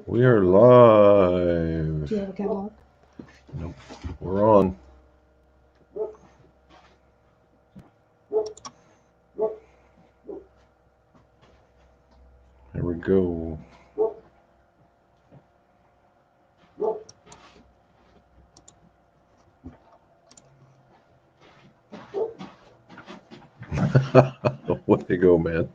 We are live. Do you have a catalog? Nope. We're on. There we go. Way to go, man.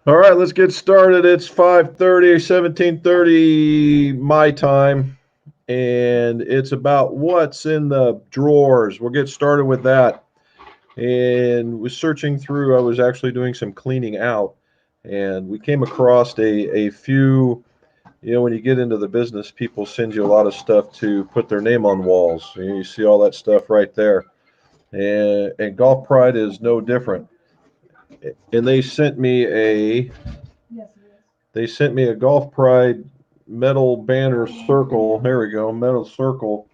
All right, let's get started. It's 5:30, 17:30 my time, and it's about what's in the drawers. We'll get started with that. And was searching through, I was actually doing some cleaning out, and we came across a few. When you get into the business, people send you a lot of stuff to put their name on walls. You see all that stuff right there. And Golf Pride is no different. And they sent me a Golf Pride metal banner circle. There we go, metal circle.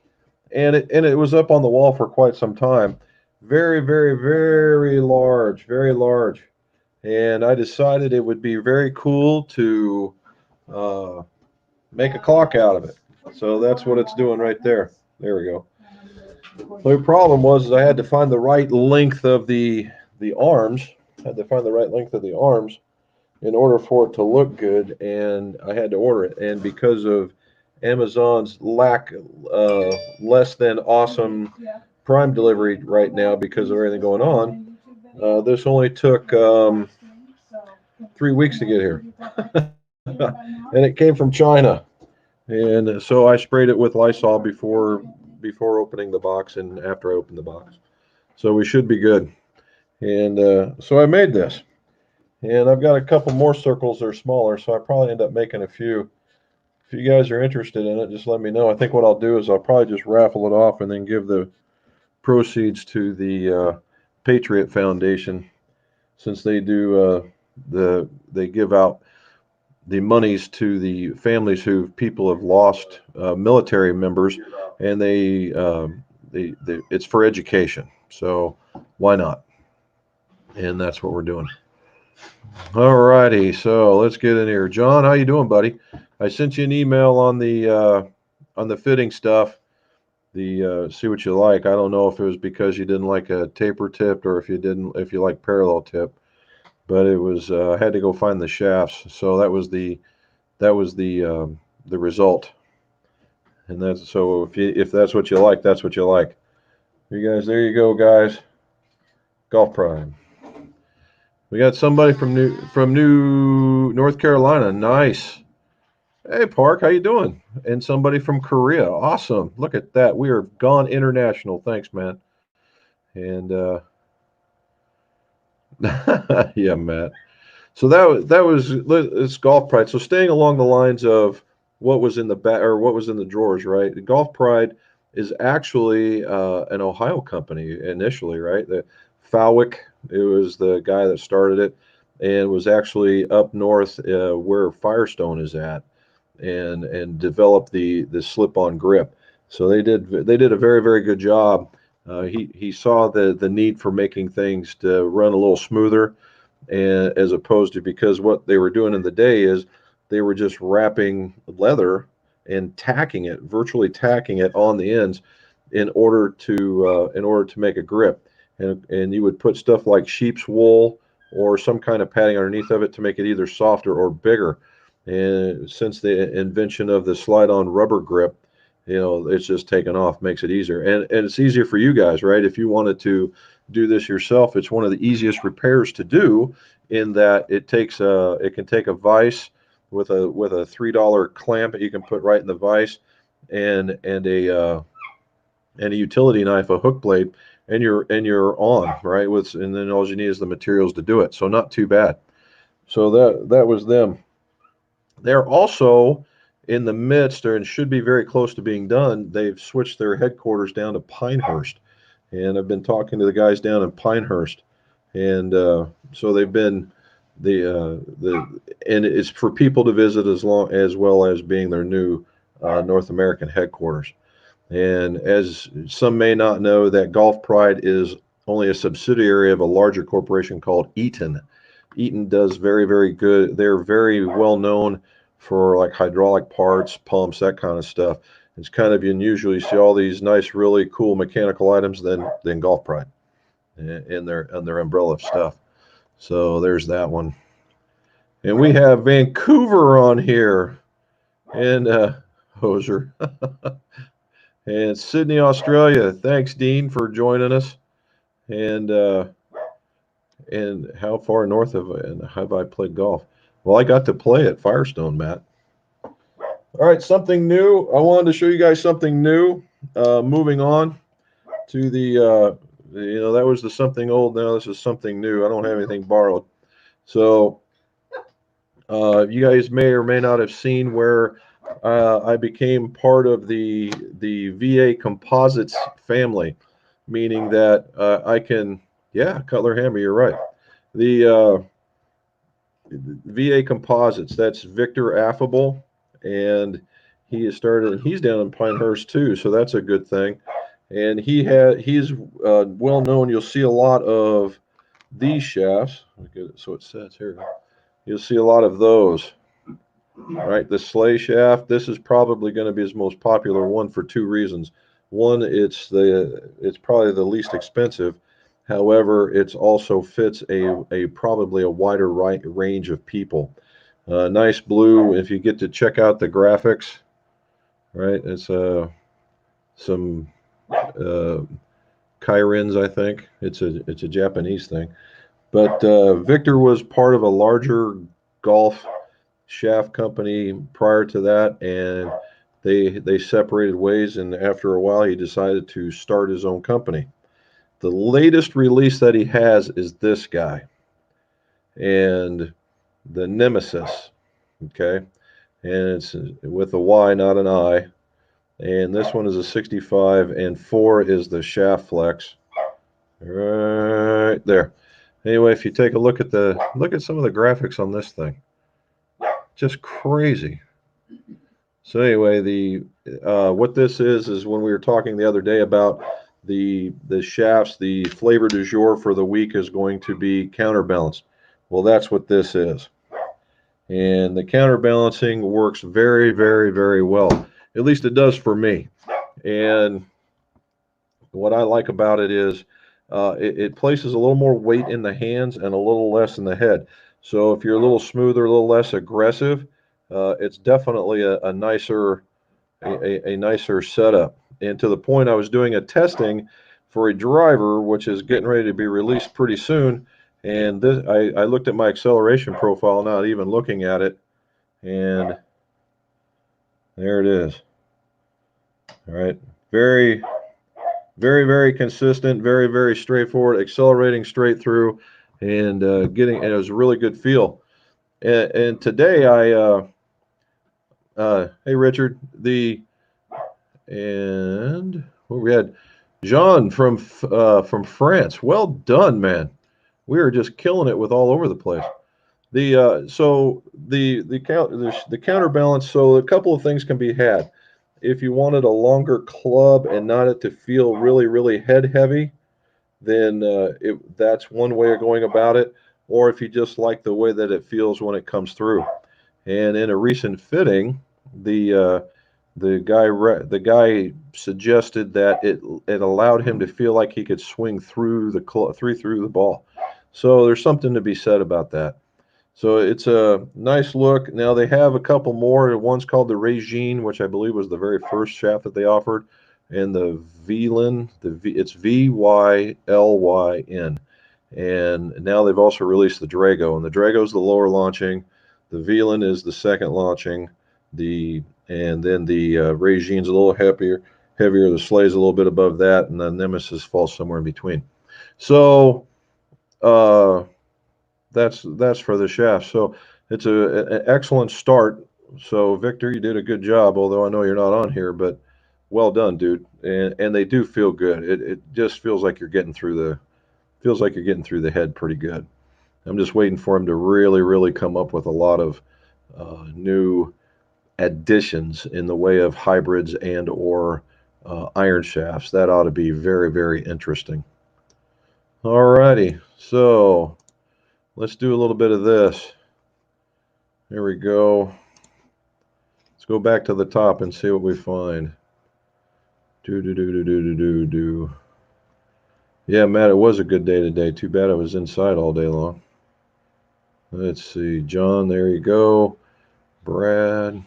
And it was up on the wall for quite some time. Very, very, very large, very large. And I decided it would be very cool to uh, make a clock out of it. So that's what it's doing right there. There we go. The problem was I had to find the right length of the arms. I had to find the right length of the arms in order for it to look good, and I had to order it. And because of Amazon's less than awesome Prime delivery right now because of everything going on, this only took 3 weeks to get here, and it came from China. And so I sprayed it with Lysol before opening the box and after I opened the box. So we should be good. And so I made this. And I've got a couple more circles that are smaller, so I probably end up making a few. If you guys are interested in it, just let me know. I think what I'll do is I'll probably just raffle it off and then give the proceeds to the Patriot Foundation, since they do they give out the monies to the families who people have lost military members, and they it's for education. So why not? And that's what we're doing. All righty, so let's get in here. John, how you doing, buddy? I sent you an email on the fitting stuff. The see what you like. I don't know if it was because you didn't like a taper tip or if you like parallel tip, but it was I had to go find the shafts. So that was the result. And that's so if that's what you like, that's what you like. You guys, there you go, guys. Golf Prime. We got somebody from New North Carolina. Nice. Hey, Park, how you doing? And somebody from Korea. Awesome. Look at that. We are gone international. Thanks, man. And yeah, Matt. So that was it's Golf Pride. So staying along the lines of what was in the back or what was in the drawers, right? Golf Pride is actually an Ohio company initially, right? The Fowick, it was the guy that started it, and was actually up north where Firestone is at, and developed the slip-on grip. So they did a very very good job. He saw the need for making things to run a little smoother, and as opposed to, because what they were doing in the day is they were just wrapping leather and virtually tacking it on the ends in order to make a grip, and you would put stuff like sheep's wool or some kind of padding underneath of it to make it either softer or bigger. And since the invention of the slide-on rubber grip, it's just taken off, makes it easier, and it's easier for you guys, right? If you wanted to do this yourself, it's one of the easiest repairs to do, in that it can take a vise with a $3 clamp that you can put right in the vise, and a utility knife, a hook blade, and you're on, right? And then all you need is the materials to do it. So not too bad. So that was them. They're also in the midst, and should be very close to being done. They've switched their headquarters down to Pinehurst, and I've been talking to the guys down in Pinehurst, and so they've been the and it's for people to visit, as well as being their new North American headquarters. And as some may not know, that Golf Pride is only a subsidiary of a larger corporation called Eaton. Eaton does very, very good. They're very well known for like hydraulic parts, pumps, that kind of stuff. It's kind of unusual. You see all these nice, really cool mechanical items, then Golf Pride in their umbrella of stuff. So there's that one. And we have Vancouver on here, and Hoser, and Sydney, Australia. Thanks, Dean, for joining us. And how far north have I played golf? Well, I got to play at Firestone, Matt. All right, something new. I wanted to show you guys something new. Moving on to that was the something old. Now this is something new. I don't have anything borrowed. So you guys may or may not have seen where I became part of the VA Composites family, meaning that I can, yeah, Cutler Hammer, you're right. The VA Composites, that's Victor Affable, and he's down in Pinehurst too, so that's a good thing. And he's well known. You'll see a lot of these shafts. So it says here. You'll see a lot of those. Right, the Sleigh Shaft. This is probably going to be his most popular one for two reasons. One, it's probably the least expensive. However, it also fits a probably a wider range of people. Nice blue. If you get to check out the graphics, right? It's some Kairins, I think. It's a Japanese thing. But Victor was part of a larger golf shaft company prior to that, and they separated ways, and after a while he decided to start his own company. The latest release that he has is this guy, and the Nemesis, okay, and it's with a Y, not an I, and this one is a 65, and 4 is the shaft flex right there. Anyway, if you take a look at some of the graphics on this thing, just crazy. So anyway, the what this is when we were talking the other day about the shafts, the flavor du jour for the week is going to be counterbalanced. Well, that's what this is. And the counterbalancing works very, very, very well. At least it does for me. And what I like about it is it places a little more weight in the hands and a little less in the head. So if you're a little smoother, a little less aggressive, it's definitely a nicer a nicer setup. And to the point, I was doing a testing for a driver, which is getting ready to be released pretty soon. And this, I looked at my acceleration profile, not even looking at it, and there it is. All right, very, very, very consistent, very, very straightforward, accelerating straight through, and and it was a really good feel. And today hey Richard, and well, we had Jean from France. Well done, man. We are just killing it with all over the place. The counterbalance. So a couple of things can be had. If you wanted a longer club and not it to feel really, really head heavy, then that's one way of going about it. Or if you just like the way that it feels when it comes through. And in a recent fitting, the the guy suggested that it allowed him to feel like he could swing through through the ball. So there's something to be said about that. So it's a nice look. Now they have a couple more. One's called the Regine, which I believe was the very first shaft that they offered, and the Vlyn. It's Vylyn. And now they've also released the Drago, and the Drago is the lower launching. The Vlyn is the second launching. And then the Regine's a little heavier. The Sleigh's a little bit above that, and the Nemesis falls somewhere in between. So that's for the shaft. So it's an excellent start. So Victor, you did a good job. Although I know you're not on here, but well done, dude. And they do feel good. It just feels like you're getting through the head pretty good. I'm just waiting for him to really, really come up with a lot of new additions in the way of hybrids and or iron shafts. That ought to be very, very interesting. All righty, so let's do a little bit of this. There we go. go back to the top and see what we find. Do. Yeah, Matt, it was a good day today. Too bad I was inside all day long. Let's see. John, there you go. Brad.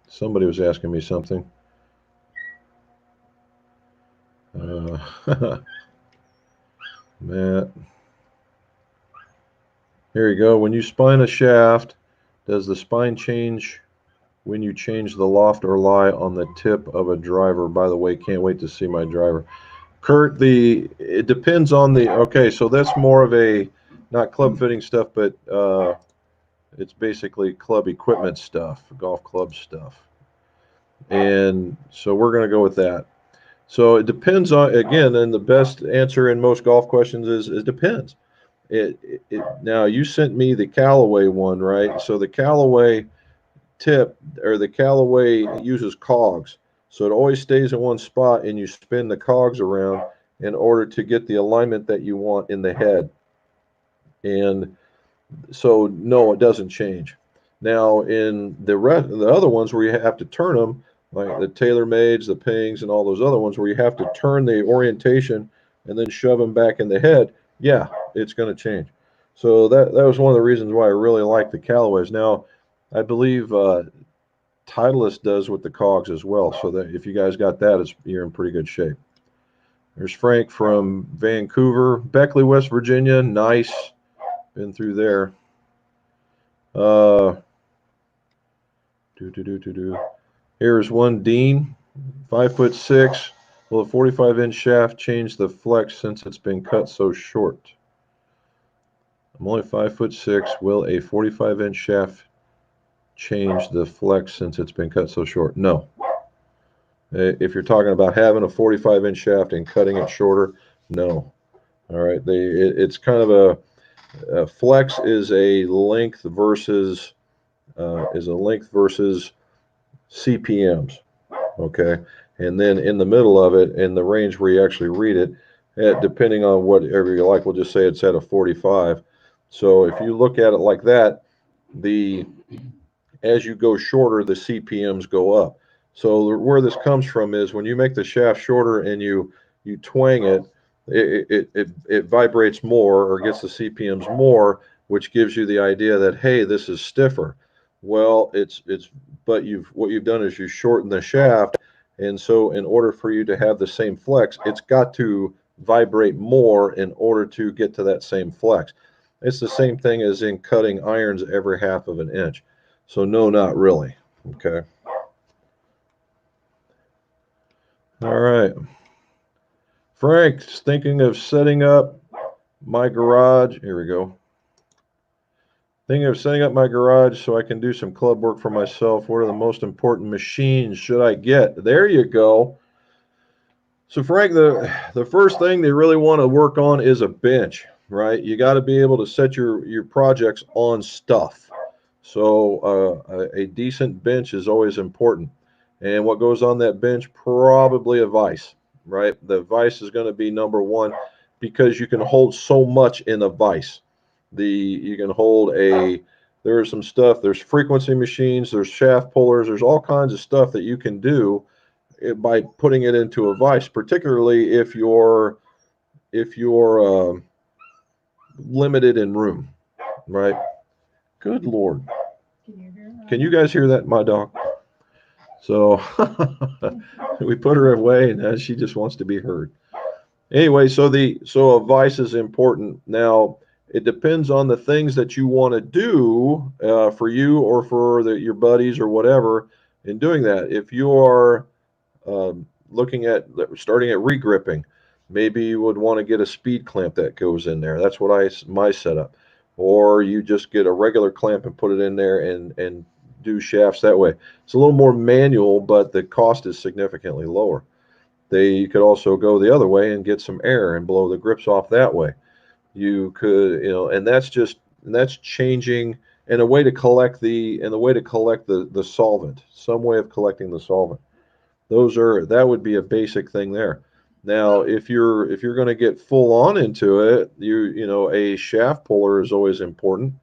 Somebody was asking me something. Matt. Here you go. When you spine a shaft, does the spine change when you change the loft or lie on the tip of a driver? By the way, can't wait to see my driver. Kurt, it depends on the, okay, so that's more of a, not club fitting stuff, but it's basically club equipment stuff, golf club stuff. And so we're going to go with that. So it depends on, again, and the best answer in most golf questions is it depends. Now, you sent me the Callaway one, right? So the Callaway tip, or the Callaway uses cogs. So it always stays in one spot, and you spin the cogs around in order to get the alignment that you want in the head. And so, no, it doesn't change. Now, in the other ones where you have to turn them, like the TaylorMades, the Pings, and all those other ones where you have to turn the orientation and then shove them back in the head, yeah, it's going to change. So that was one of the reasons why I really like the Callaways. Now, I believe Titleist does with the cogs as well. So that if you guys got that, you're in pretty good shape. There's Frank from Vancouver, Beckley, West Virginia. Nice. Been through there. Here's one Dean, 5'6". Will a 45-inch shaft change the flex since it's been cut so short? I'm only 5'6". Will a 45-inch shaft change the flex since it's been cut so short? No. If you're talking about having a 45-inch shaft and cutting it shorter, no. All right. It's kind of a flex is a length versus CPMs. Okay. And then in the middle of it, in the range where you actually read it, depending on whatever you like, we'll just say it's at a 45. So if you look at it like that, as you go shorter, the CPMs go up. So where this comes from is when you make the shaft shorter and you twang it vibrates more or gets the CPMs more, which gives you the idea that, hey, this is stiffer. Well, but what you've done is you shorten the shaft, and so in order for you to have the same flex, it's got to vibrate more in order to get to that same flex. It's the same thing as in cutting irons every half of an inch. So no, not really. Okay. All right. Frank's thinking of setting up my garage. Here we go. Thinking of setting up my garage so I can do some club work for myself. What are the most important machines should I get? There you go. So Frank, the first thing they really want to work on is a bench, right? You got to be able to set your projects on stuff. So a decent bench is always important. And what goes on that bench? Probably a vise, right? The vise is going to be number one because you can hold so much in a vise. You can hold there's some stuff, there's frequency machines, there's shaft pullers, there's all kinds of stuff that you can do by putting it into a vise, particularly if you're limited in room, right? Good Lord. Can you guys hear that, my dog? So we put her away, and now she just wants to be heard. Anyway, so a vise is important. Now, it depends on the things that you want to do for you or for your buddies or whatever in doing that. If you are looking at starting at regripping, maybe you would want to get a speed clamp that goes in there. That's what my setup. Or you just get a regular clamp and put it in there and do shafts that way. It's a little more manual, but the cost is significantly lower. You could also go the other way and get some air and blow the grips off that way. You could, and that's changing and a way to collect the solvent, some way of collecting the solvent. That would be a basic thing there. Now, if you're going to get full on into it, a shaft puller is always important.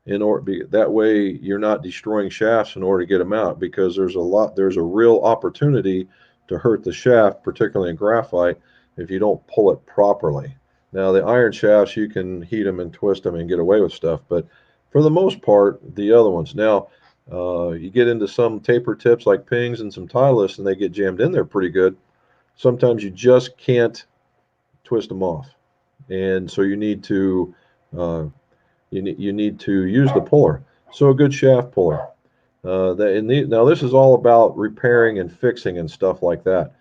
that way you're not destroying shafts in order to get them out, because there's a real opportunity to hurt the shaft, particularly in graphite, if you don't pull it properly. Now the iron shafts, you can heat them and twist them and get away with stuff, but for the most part, the other ones. Now you get into some taper tips like pings and some tieless, and they get jammed in there pretty good. Sometimes you just can't twist them off, and so uh, you need to use the puller. So a good shaft puller. Now this is all about repairing and fixing and stuff like that.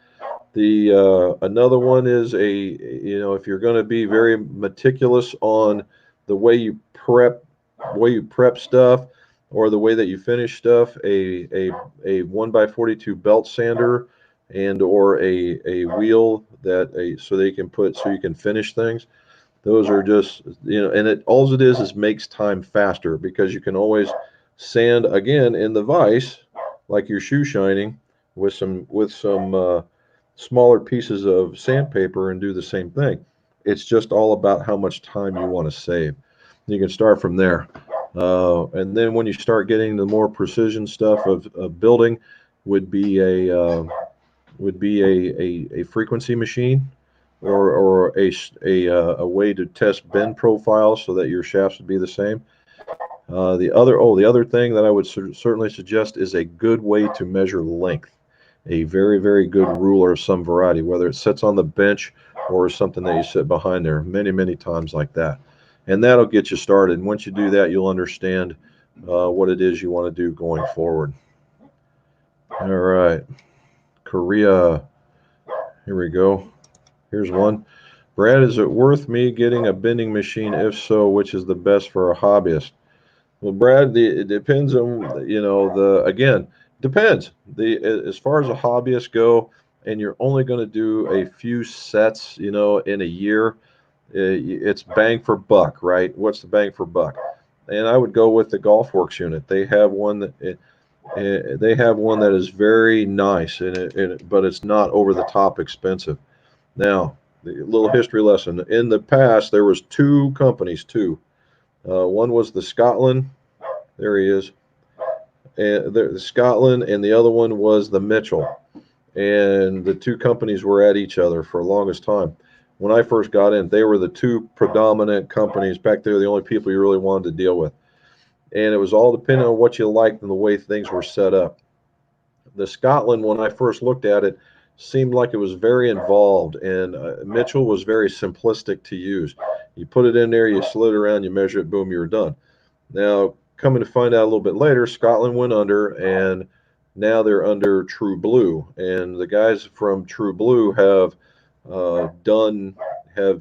The Another one is if you're going to be very meticulous on the way you prep stuff, or the way that you finish stuff, a 1x42 belt sander and or a wheel so you can finish things. Those are just, and all it is makes time faster, because you can always sand again in the vise, like your shoe shining, with some smaller pieces of sandpaper, and do the same thing. It's just all about how much time you want to save. You can start from there, and then when you start getting the more precision stuff of building, would be a frequency machine, or a way to test bend profiles so that your shafts would be the same. The other thing that I would certainly suggest is a good way to measure length. A very, very good ruler of some variety, whether it sits on the bench or something that you sit behind there, many, many times like that. And that'll get you started. And once you do that, you'll understand what it is you want to do going forward. All right. Korea. Here we go. Here's one. Brad, is it worth me getting a bending machine? If so, which is the best for a hobbyist? Well, Brad, it depends on, again, depends. As far as a hobbyist go, and you're only going to do a few sets, in a year, it's bang for buck, right? What's the bang for buck? And I would go with the Golf Works unit. They have one that is very nice, but it's not over the top expensive. Now, the little history lesson. In the past, there was two companies, two. One was the Scotland. There he is. And the Scotland, and the other one was the Mitchell. And the two companies were at each other for the longest time. When I first got in, they were the two predominant companies. Back there, the only people you really wanted to deal with. And it was all depending on what you liked and the way things were set up. The Scotland, when I first looked at it, seemed like it was very involved, and Mitchell was very simplistic to use. You put it in there, you slid it around, you measure it, boom, you're done. Now, coming to find out a little bit later, Scotland went under, and now they're under True Blue. And the guys from True Blue have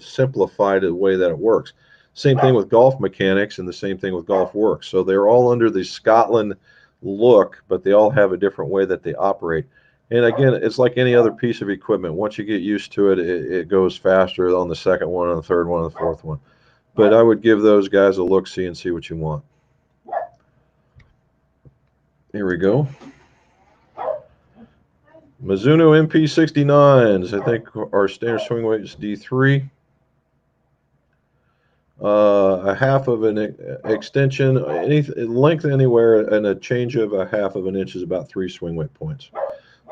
simplified the way that it works. Same thing with Golf Mechanics, and the same thing with Golf Works. So they're all under the Scotland look, but they all have a different way that they operate. And again, it's like any other piece of equipment. Once you get used to it, it goes faster on the second one, on the third one, on the fourth one. But I would give those guys a look-see and see what you want. Here we go. Mizuno Mp 69s, I think, our standard swing weight is D3. A half of an extension, any length anywhere, and a change of a half of an inch is about 3 swing weight points.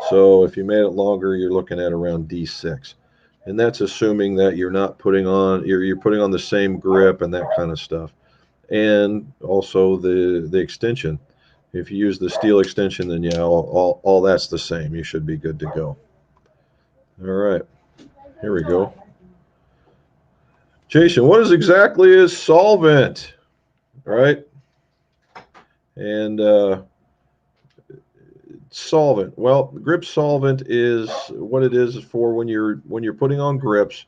So if you made it longer, you're looking at around D6, and that's assuming that you're not putting on you're putting on the same grip and that kind of stuff, and also the extension. If you use the steel extension, then yeah, all that's the same. You should be good to go. All right, here we go. Jason, what is exactly is solvent? Right? And solvent. Well, grip solvent is what it is for when you're putting on grips.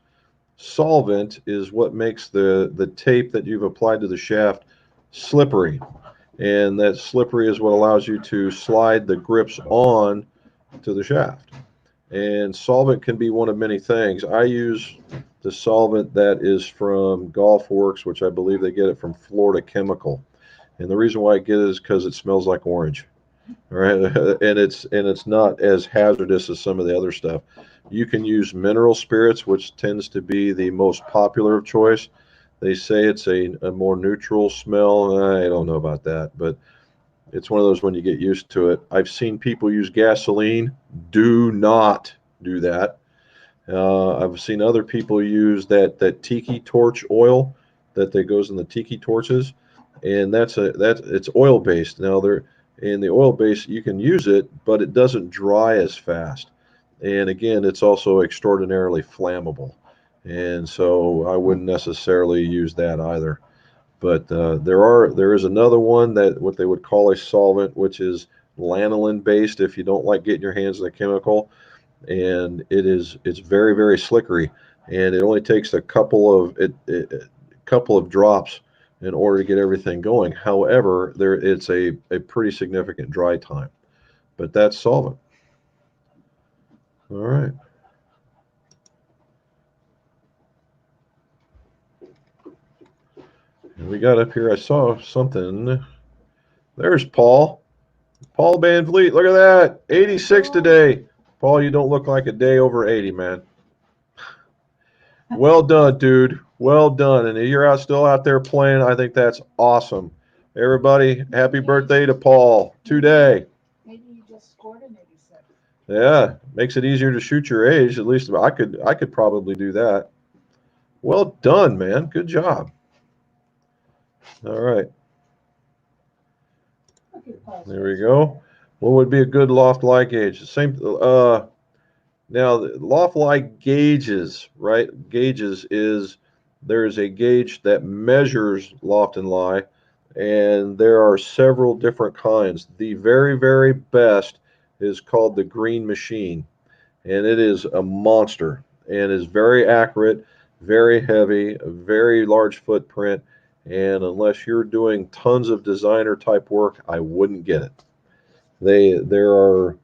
Solvent is what makes the tape that you've applied to the shaft slippery, and that slippery is what allows you to slide the grips on to the shaft. And solvent can be one of many things. I use the solvent that is from Golf Works, which I believe they get it from Florida Chemical. And the reason why I get it is because it smells like orange. All right, and it's not as hazardous as some of the other stuff. You can use mineral spirits, which tends to be the most popular of choice. They say it's a more neutral smell. I don't know about that, but it's one of those when you get used to it. I've seen people use gasoline. Do not do that. I've seen other people use that tiki torch oil that goes in the tiki torches, and it's oil based. Now there in the oil base you can use it, but it doesn't dry as fast. And again, it's also extraordinarily flammable, and so I wouldn't necessarily use that either. But there is another one that what they would call a solvent, which is lanolin based. If you don't like getting your hands on the chemical, and it's very very slickery, and it only takes a couple of drops in order to get everything going. However, it's a pretty significant dry time, but that's solvent. All right. And we got up here. I saw something. There's Paul. Paul Van Vliet. Look at that. 86 today. Paul, you don't look like a day over 80, man. Well done, dude. Well done. And you're still out there playing. I think that's awesome. Everybody, happy birthday to Paul today. Maybe you just scored an 86. Yeah, makes it easier to shoot your age. At least I could probably do that. Well done, man. Good job. All right. There we go. What would be a good loft lie gauge? Same. Now, the loft lie gauges, right? Gauges is there's a gauge that measures loft and lie, and there are several different kinds. The very, very best is called the Green Machine, and it is a monster and is very accurate, very heavy, a very large footprint. And unless you're doing tons of designer type work, I wouldn't get it. There are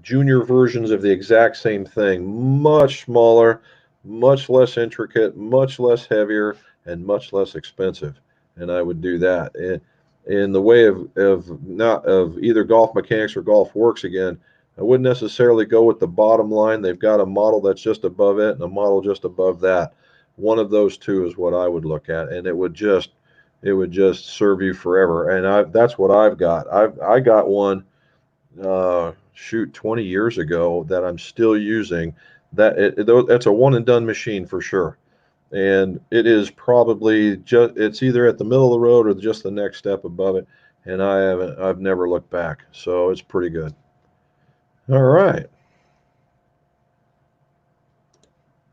junior versions of the exact same thing, much smaller, much less intricate, much less heavier, and much less expensive. And I would do that. In the way of not of either Golf Mechanics or Golf Works again, I wouldn't necessarily go with the bottom line. They've got a model that's just above it and a model just above that. One of those two is what I would look at, and it would just serve you forever. And that's what I've got. I got one shoot 20 years ago that I'm still using. That's a one and done machine for sure, and it is probably just it's either at the middle of the road or just the next step above it, and I've never looked back, so it's pretty good. All right,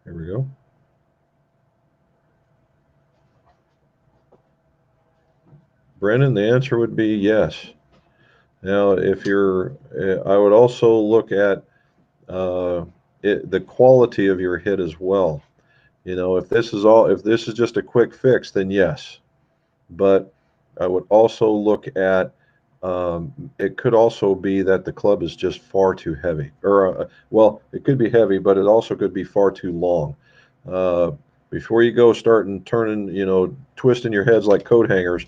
here we go. Brennan, the answer would be yes. Now, if you're, I would also look at uh, the quality of your hit as well. If this is just a quick fix, then yes. But I would also look at it could also be that the club is just far too heavy, or well, it could be heavy, but it also could be far too long. Uh, Before you go starting turning, twisting your heads like coat hangers,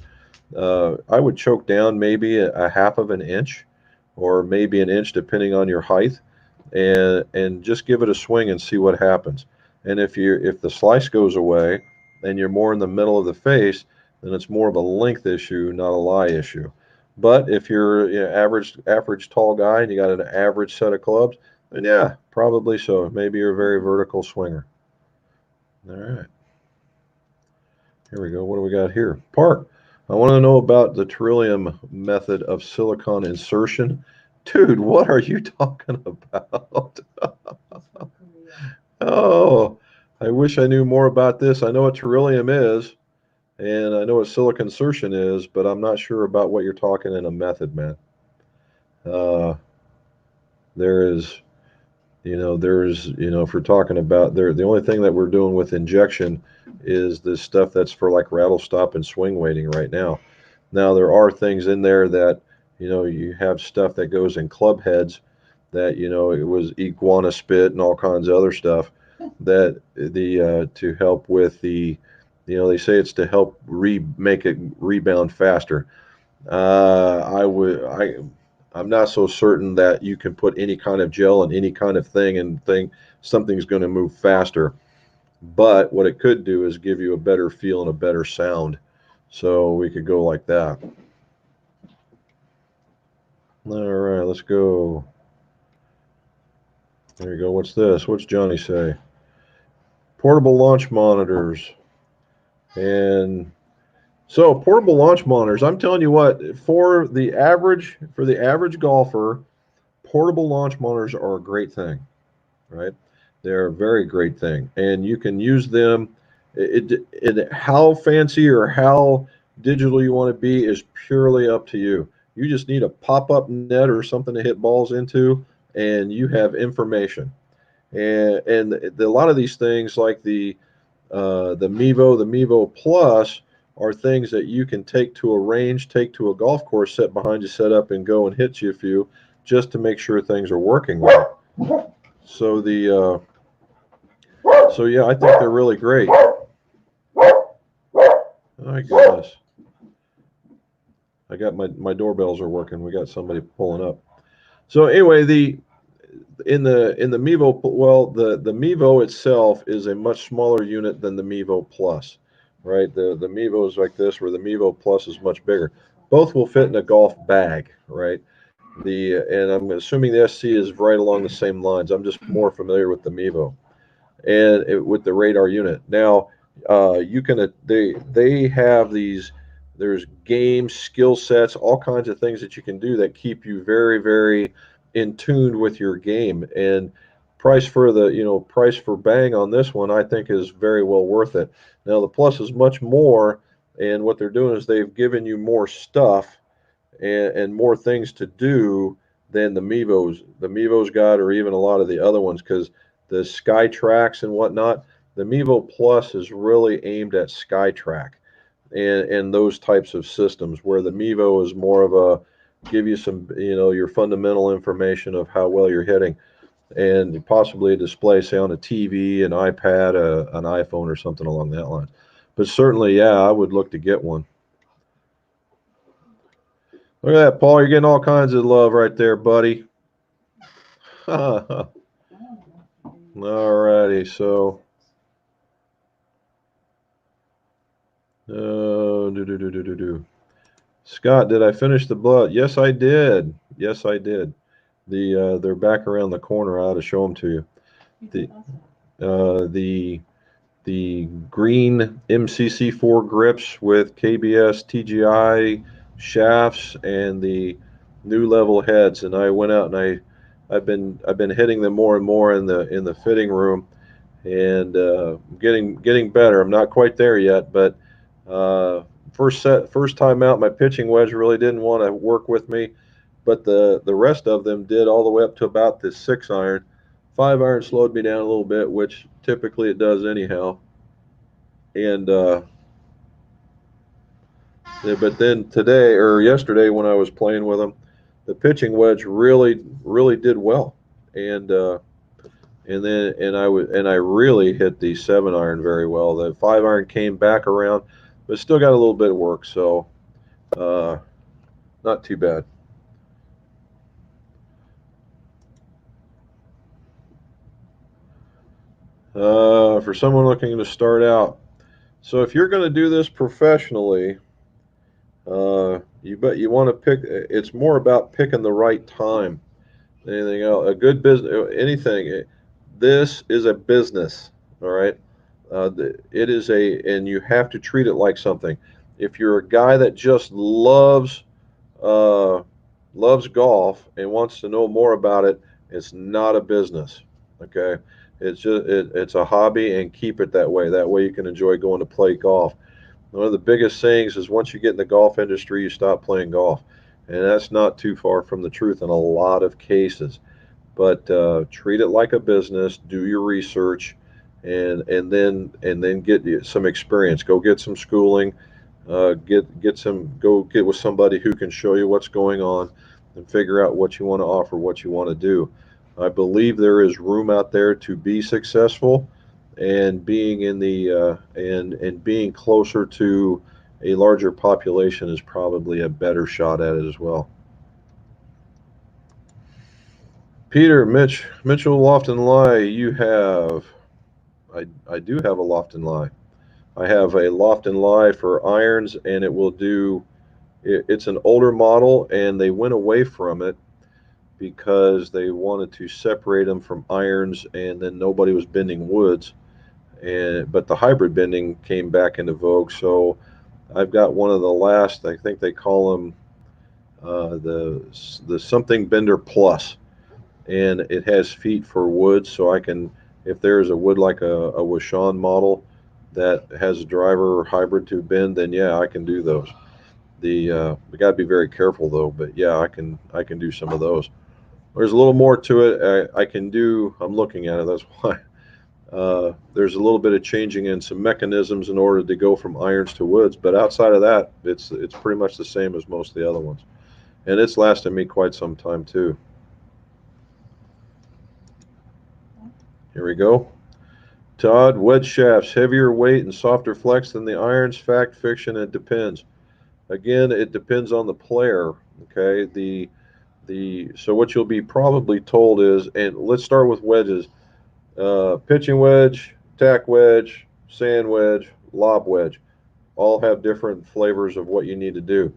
I would choke down maybe a half of an inch, or maybe an inch, depending on your height, and just give it a swing and see what happens. And if the slice goes away and you're more in the middle of the face, then it's more of a length issue, not a lie issue. But if you're average tall guy and you got an average set of clubs, then yeah, probably so. Maybe you're a very vertical swinger. All right, here we go. What do we got here? Park. I want to know about the Trillium method of silicon insertion. Dude, what are you talking about? Oh, I wish I knew more about this. I know what Trillium is, and I know what silicon insertion is, but I'm not sure about what you're talking in a method, man. Uh, there is, if we're talking about the only thing that we're doing with injection is this stuff that's for like rattle stop and swing weighting right now. Now there are things in there that, you have stuff that goes in club heads that, it was iguana spit and all kinds of other stuff that to help with they say it's to help make it rebound faster. I'm not so certain that you can put any kind of gel in any kind of thing and think something's going to move faster. but what it could do is give you a better feel and a better sound. So we could go like that. All right, let's go. There you go. What's this? What's Johnny say? Portable launch monitors. And so portable launch monitors, I'm telling you what, for the average golfer, portable launch monitors are a great thing, right? They're a very great thing, and you can use them. How fancy or how digital you want to be is purely up to you. You just need a pop-up net or something to hit balls into, and you have information. A lot of these things, like the Mevo Plus, are things that you can take to a range, take to a golf course, set behind you, set up, and go and hit you a few, just to make sure things are working right. So yeah, I think they're really great. My goodness, I got my doorbells are working. We got somebody pulling up. So anyway, the Mevo, well, the Mevo itself is a much smaller unit than the Mevo Plus, right? The Mevo is like this, where the Mevo Plus is much bigger. Both will fit in a golf bag, right? And I'm assuming the SC is right along the same lines. I'm just more familiar with the Mevo with the radar unit. Now, you can they have these. There's games, skill sets, all kinds of things that you can do that keep you very, very in tune with your game. And price for bang on this one, I think, is very well worth it. Now the plus is much more, and what they're doing is they've given you more stuff and more things to do than the Mevo's got, or even a lot of the other ones, because the Sky Tracks and whatnot. The Mevo Plus is really aimed at SkyTrack and those types of systems, where the Mevo is more of a give you some, your fundamental information of how well you're hitting, and possibly a display, say on a TV, an iPad, an iPhone, or something along that line. But certainly, yeah, I would look to get one. Look at that, Paul. You're getting all kinds of love right there, buddy. All righty, so do. Scott, did I finish the blood? Yes, I did. Yes, I did. They're back around the corner. I ought to show them to you. The the green MCC4 grips with KBS TGI shafts and the new level heads. And I went out and I've been hitting them more and more in the fitting room, and getting better. I'm not quite there yet, but first time out, my pitching wedge really didn't want to work with me, but the rest of them did, all the way up to about the 6 iron. 5 iron slowed me down a little bit, which typically it does anyhow. And but then today or yesterday when I was playing with them, the pitching wedge really did well, and I really hit the 7 iron very well. The 5 iron came back around, but still got a little bit of work, so not too bad. For someone looking to start out, so if you're going to do this professionally, you want to pick. It's more about picking the right time than anything else. A good business, anything. This is a business, all right. It is and you have to treat it like something. If you're a guy that just uh, loves golf and wants to know more about it, it's not a business. Okay, it's a hobby, and keep it that way. That way you can enjoy going to play golf. One of the biggest sayings is, once you get in the golf industry, you stop playing golf, and that's not too far from the truth in a lot of cases. But treat it like a business. Do your research, and then get some experience. Go get some schooling. Go get with somebody who can show you what's going on, and figure out what you want to offer, what you want to do. I believe there is room out there to be successful, and being in the and being closer to a larger population is probably a better shot at it as well. Peter, Mitchell Lofton Lie, you have I do have a loft and lie. I have a loft and lie for irons, and it will do. It's an older model, and they went away from it because they wanted to separate them from irons, and then nobody was bending woods. And but the hybrid bending came back into vogue. So I've got one of the last. I think they call them the something bender plus, and it has feet for wood, so I can, if there's a wood like a Washon model that has a driver or hybrid to bend, then yeah, I can do those. We got to be very careful though, but yeah, I can do some of those. There's a little more to it. I can do. I'm looking at it. That's why. There's a little bit of changing in some mechanisms in order to go from irons to woods, but outside of that, it's pretty much the same as most of the other ones, and it's lasted me quite some time too. Here we go. Todd, wedge shafts, heavier weight and softer flex than the irons. Fact, fiction, it depends. Again, it depends on the player. Okay, the so what you'll be probably told is, and let's start with wedges. Pitching wedge, tack wedge, sand wedge, lob wedge, all have different flavors of what you need to do.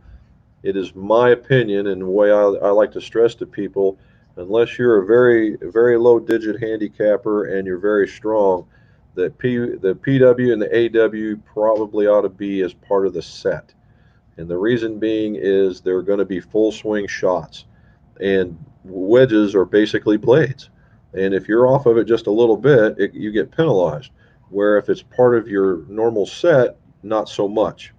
It is my opinion, and the way I like to stress to people, unless you're a very low digit handicapper and you're very strong, the PW and the AW probably ought to be as part of the set. And the reason being is they're going to be full swing shots, and wedges are basically blades. And if you're off of it just a little bit, you get penalized. Where if it's part of your normal set, not so much.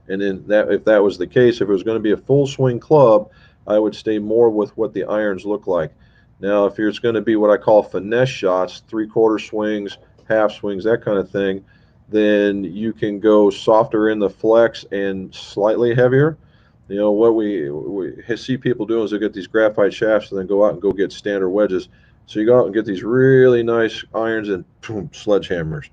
And then that, if that was the case, if it was going to be a full swing club, I would stay more with what the irons look like. Now, if it's going to be what I call finesse shots, 3/4 swings, half swings, that kind of thing, then you can go softer in the flex and slightly heavier. You know what we see people doing is they get these graphite shafts and then go out and go get standard wedges. So you go out and get these really nice irons and boom, sledgehammers.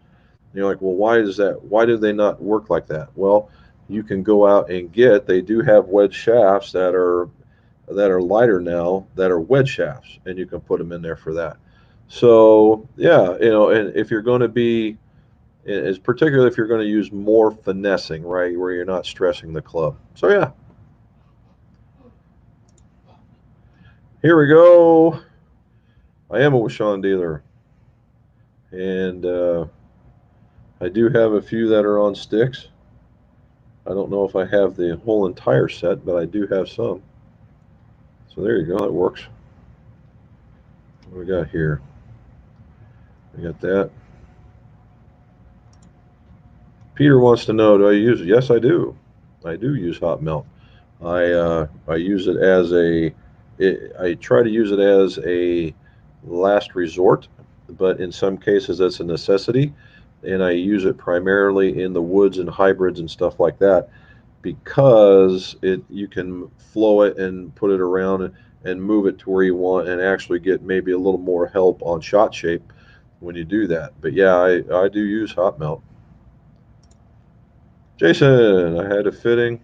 You're like, well, why is that? Why do they not work like that? Well, you can go out and get. They do have wedge shafts that are lighter now that are wedge shafts, and you can put them in there for that. So yeah, and if you're going to be, is particularly if you're going to use more finessing, right, where you're not stressing the club. So yeah, here we go. I am a Washon dealer, and I do have a few that are on sticks. I don't know if I have the whole entire set, but I do have some. So there you go. That works. What do we got here? We got that. Peter wants to know, do I use it? Yes, I do. I do use hot melt. I use it as I try to use it as a last resort, but in some cases that's a necessity, and I use it primarily in the woods and hybrids and stuff like that because it you can flow it and put it around and move it to where you want and actually get maybe a little more help on shot shape when you do that. But yeah, I do use hot melt. Jason, I had a fitting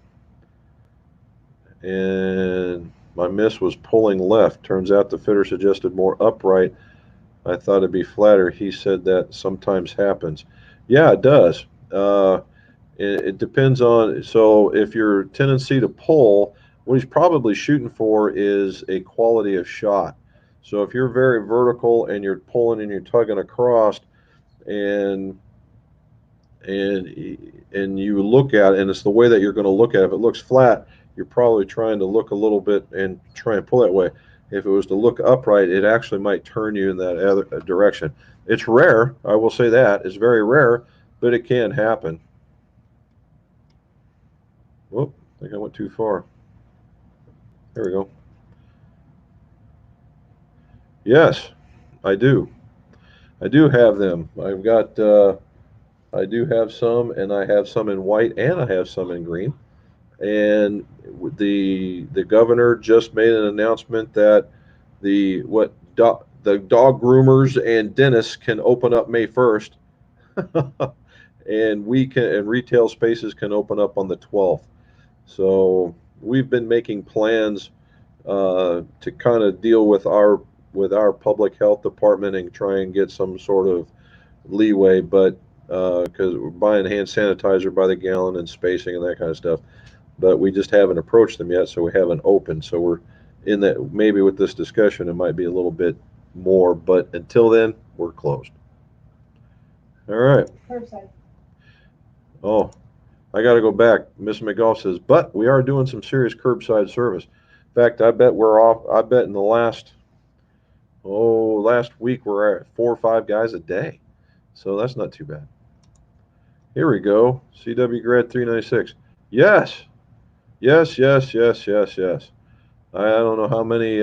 and my miss was pulling left. Turns out the fitter suggested more upright. I thought it'd be flatter. He said that sometimes happens. Yeah, it does. It depends on. So if your tendency to pull, what he's probably shooting for is a quality of shot. So if you're very vertical and you're pulling and you're tugging across, and and you look at it, and it's the way that you're going to look at it. If it looks flat, you're probably trying to look a little bit and try and pull that way. If it was to look upright, it actually might turn you in that other direction. It's rare, I will say that. It's very rare, but it can happen. Whoop, I think I went too far. There we go. Yes, I do. I do have them. I do have some, and I have some in white, and I have some in green. And the governor just made an announcement that the dog groomers and dentists can open up May 1st, and retail spaces can open up on the 12th. So we've been making plans to kind of deal with our public health department and try and get some sort of leeway, but because we're buying hand sanitizer by the gallon and spacing and that kind of stuff. But we just haven't approached them yet, so we haven't opened. So we're in that. Maybe with this discussion, it might be a little bit more, but until then, we're closed. All right. Curbside. Oh, I got to go back. Miss McGough says, but we are doing some serious curbside service. In fact, I bet we're off. I bet in the last week we're at 4 or 5 guys a day. So that's not too bad. Here we go. CW Grad 396. Yes. Yes, yes, yes, yes, yes. I don't know how many.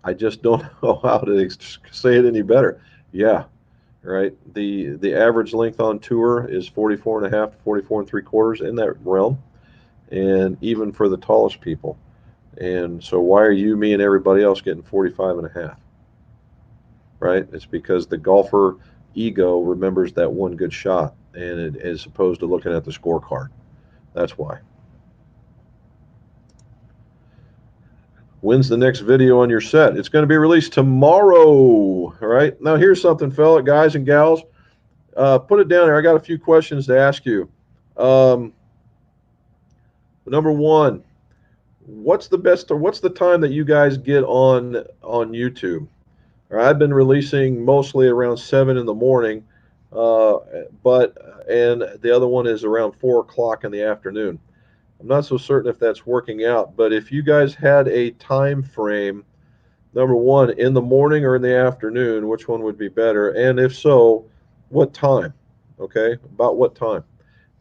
I just don't know how to say it any better. Yeah, right. The average length on tour is 44 and a half to 44 and 3/4 in that realm, and even for the tallest people. And so why are you, me, and everybody else getting 45 and a half? Right? It's because the golfer ego remembers that one good shot, and it, as opposed to looking at the scorecard. That's why. When's the next video on your set? It's going to be released tomorrow. All right. Now here's something, fella, guys and gals. Put it down there. I got a few questions to ask you. Um, Number one, what's the best or what's the time that you guys get on YouTube? All right, I've been releasing mostly around 7 in the morning, uh, but and the other one is around 4 o'clock in the afternoon. I'm not so certain if that's working out, but if you guys had a time frame, number one, in the morning or in the afternoon, which one would be better? And if so, what time? Okay, about what time?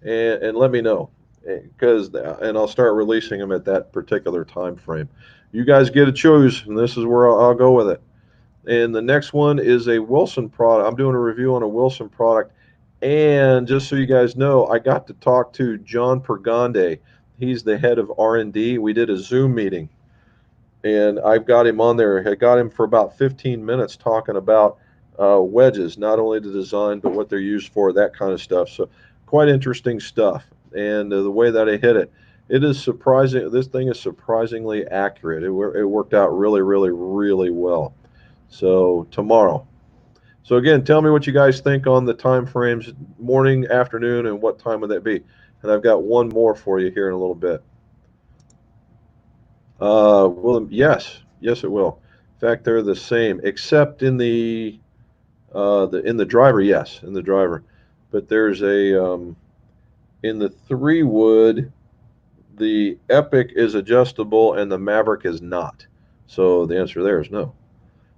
And let me know, because and I'll start releasing them at that particular time frame. You guys get to choose, and this is where I'll go with it. And the next one is a Wilson product. I'm doing a review on a Wilson product. And just so you guys know, I got to talk to John Pergande. He's the head of R&D. We did a Zoom meeting, and I've got him on there. I got him for about 15 minutes talking about wedges, not only the design, but what they're used for, that kind of stuff. So quite interesting stuff. And the way that I hit it, it is surprising. This thing is surprisingly accurate. It worked out really, really, really well. So tomorrow. So again, tell me what you guys think on the time frames, morning, afternoon, and what time would that be? And I've got one more for you here in a little bit. Well, yes, yes, it will. In fact, they're the same, except in the driver. Yes, in the driver, but there's a in the 3 wood. The Epic is adjustable, and the Maverick is not. So the answer there is no.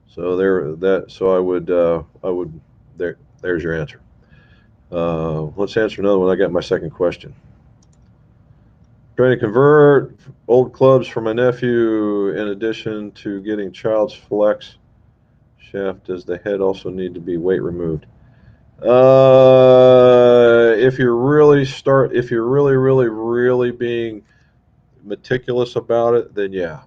So there that so I would there's your answer. Let's answer another one. I got my second question. Trying to convert old clubs for my nephew in addition to getting child's flex shaft. Does the head also need to be weight removed? If you're really, really, really being meticulous about it, then yeah,